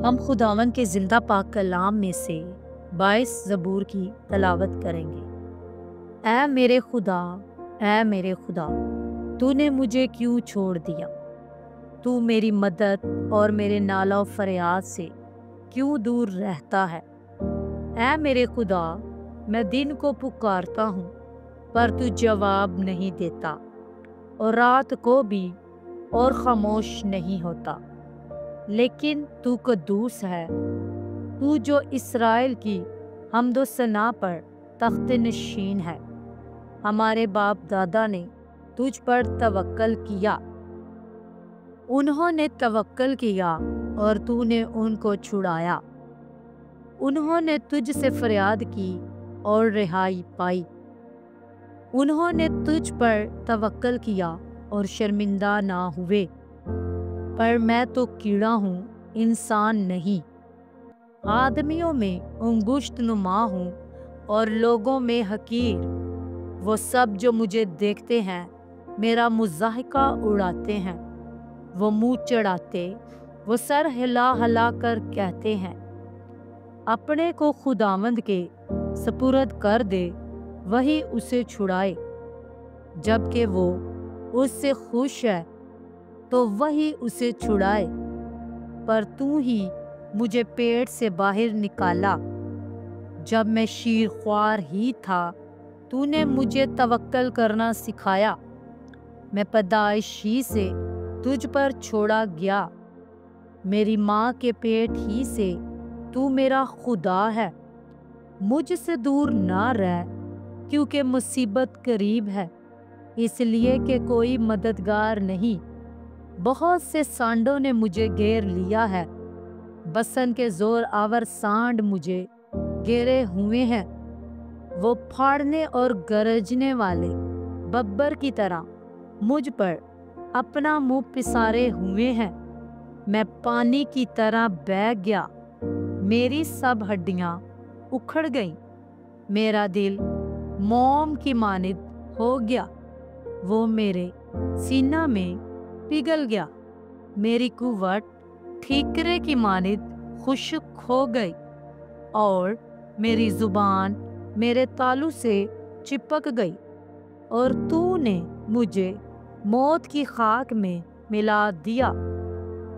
ہم خداوند کے زندہ پاک کلام میں سے 22 زبور کی تلاوت کریں گے۔ اے میرے خدا، اے میرے خدا، تو نے مجھے کیوں چھوڑ دیا؟ تو میری مدد اور میرے نالہ و فریاد سے کیوں دور رہتا ہے؟ اے میرے خدا، میں دن کو پکارتا ہوں پر تو جواب نہیں دیتا، اور رات کو بھی اور خاموش نہیں ہوتا۔ لیکن تو قدوس ہے، تو جو اسرائیل کی حمد و ثنا پر تخت نشین ہے۔ ہمارے باپ دادا نے تجھ پر توکل کیا، انہوں نے توکل کیا اور تو نے ان کو چھڑایا۔ انہوں نے تجھ سے فریاد کی اور رہائی پائی۔ انہوں نے تجھ پر توکل کیا اور شرمندہ نہ ہوئے۔ پر میں تو کیڑا ہوں، انسان نہیں، آدمیوں میں انگشت نما ہوں اور لوگوں میں حقیر۔ وہ سب جو مجھے دیکھتے ہیں میرا مضاحکہ اڑاتے ہیں، وہ منہ چڑھاتے، وہ سر ہلا ہلا کر کہتے ہیں، اپنے کو خداوند کے سپرد کر دے، وہی اسے چھڑائے۔ جبکہ وہ اس سے خوش ہے تو وہی اسے چھڑائے۔ پر تو ہی مجھے پیٹ سے باہر نکالا، جب میں شیر خوار ہی تھا تو نے مجھے توکل کرنا سکھایا۔ میں پیدائش ہی سے تجھ پر چھوڑا گیا، میری ماں کے پیٹ ہی سے تو میرا خدا ہے۔ مجھ سے دور نہ رہ، کیونکہ مصیبت قریب ہے، اس لیے کہ کوئی مددگار نہیں۔ بہت سے سانڈوں نے مجھے گھیر لیا ہے، بسن کے زور آور سانڈ مجھے گھیرے ہوئے ہیں۔ وہ پھاڑنے اور گرجنے والے ببر کی طرح مجھ پر اپنا منہ پسارے ہوئے ہیں۔ میں پانی کی طرح بہہ گیا، میری سب ہڈیاں اکھڑ گئیں، میرا دل موم کی مانند ہو گیا، وہ میرے سینہ میں پگھل گیا۔ میری قوت ٹھیکرے کی مانند خشک ہو گئی، اور میری زبان میرے تالو سے چپک گئی۔ اور تو نے مجھے موت کی خاک میں ملا دیا،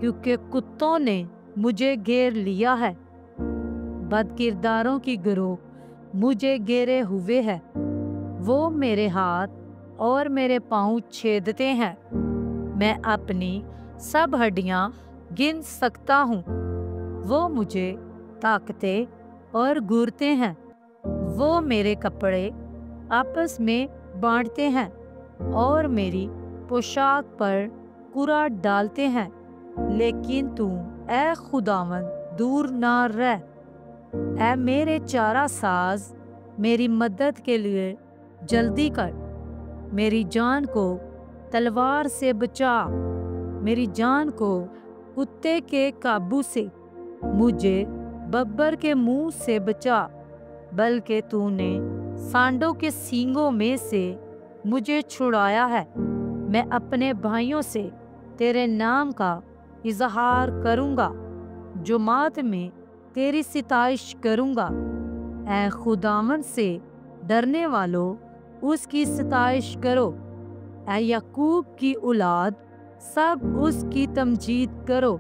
کیونکہ کتوں نے مجھے گھیر لیا ہے۔ بد کرداروں کی گروہ مجھے گھیرے ہوئے ہے، وہ میرے ہاتھ اور میرے پاؤں چھیدتے ہیں۔ میں اپنی سب ہڈیاں گن سکتا ہوں، وہ مجھے تاکتے اور گھورتے ہیں۔ وہ میرے کپڑے آپس میں بانٹتے ہیں اور میری پوشاک پر کوڑا ڈالتے ہیں۔ لیکن تو اے خداوند دور نہ رہ، اے میرے چارہ ساز میری مدد کے لیے جلدی کر۔ میری جان کو تلوار سے بچا، میری جان کو کتے کے قابو سے، مجھے ببر کے منہ سے بچا۔ بلکہ تو نے سانڈوں کے سینگوں میں سے مجھے چھڑایا ہے۔ میں اپنے بھائیوں سے تیرے نام کا اظہار کروں گا، جماعت میں تیری ستائش کروں گا۔ اے خداوند سے ڈرنے والو، اس کی ستائش کرو، اے یعقوب کی اولاد، سب اس کی تمجید کرو،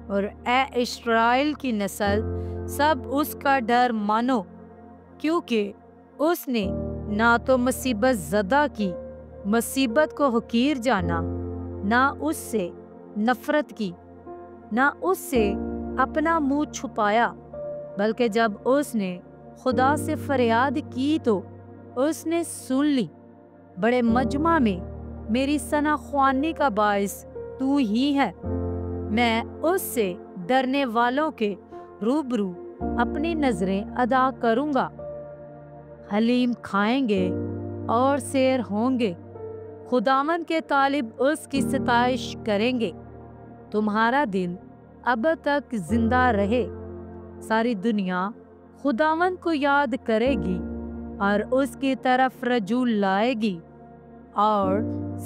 اور اے اسرائیل کی نسل، سب اس کا ڈر مانو۔ کیونکہ اس نے نہ تو مصیبت زدہ کی مصیبت کو حقیر جانا، نہ اس سے نفرت کی، نہ اس سے اپنا منہ چھپایا، بلکہ جب اس نے خدا سے فریاد کی تو اس نے سن لی۔ بڑے مجمع میں میری ثنا خوانی کا باعث تو ہی ہے۔ میں اس سے ڈرنے والوں کے روبرو اپنی نظریں ادا کروں گا۔ حلیم کھائیں گے اور سیر ہوں گے، خداوند کے طالب اس کی ستائش کریں گے۔ تمہارا دل اب تک زندہ رہے، ساری دنیا خداوند کو یاد کرے گی اور اس کی طرف رجوع لائے گی، اور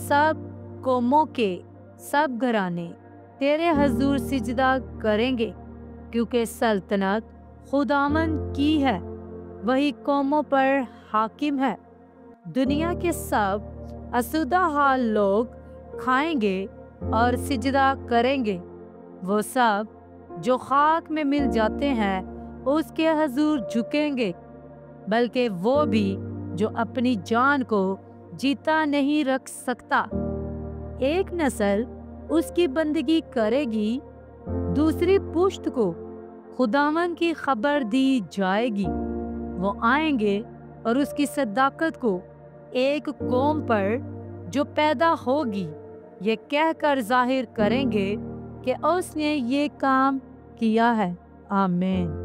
سب قوموں کے سب گھرانے تیرے حضور سجدہ کریں گے، کیونکہ سلطنت خداوند کی ہے، وہی قوموں پر حاکم ہے۔ دنیا کے سب آسودہ حال لوگ کھائیں گے اور سجدہ کریں گے۔ وہ سب جو خاک میں مل جاتے ہیں اس کے حضور جھکیں گے، بلکہ وہ بھی جو اپنی جان کو جیتا نہیں رکھ سکتا۔ ایک نسل اس کی بندگی کرے گی، دوسری پشت کو خداوند کی خبر دی جائے گی۔ وہ آئیں گے اور اس کی صداقت کو ایک قوم پر جو پیدا ہوگی یہ کہہ کر ظاہر کریں گے کہ اس نے یہ کام کیا ہے۔ آمین۔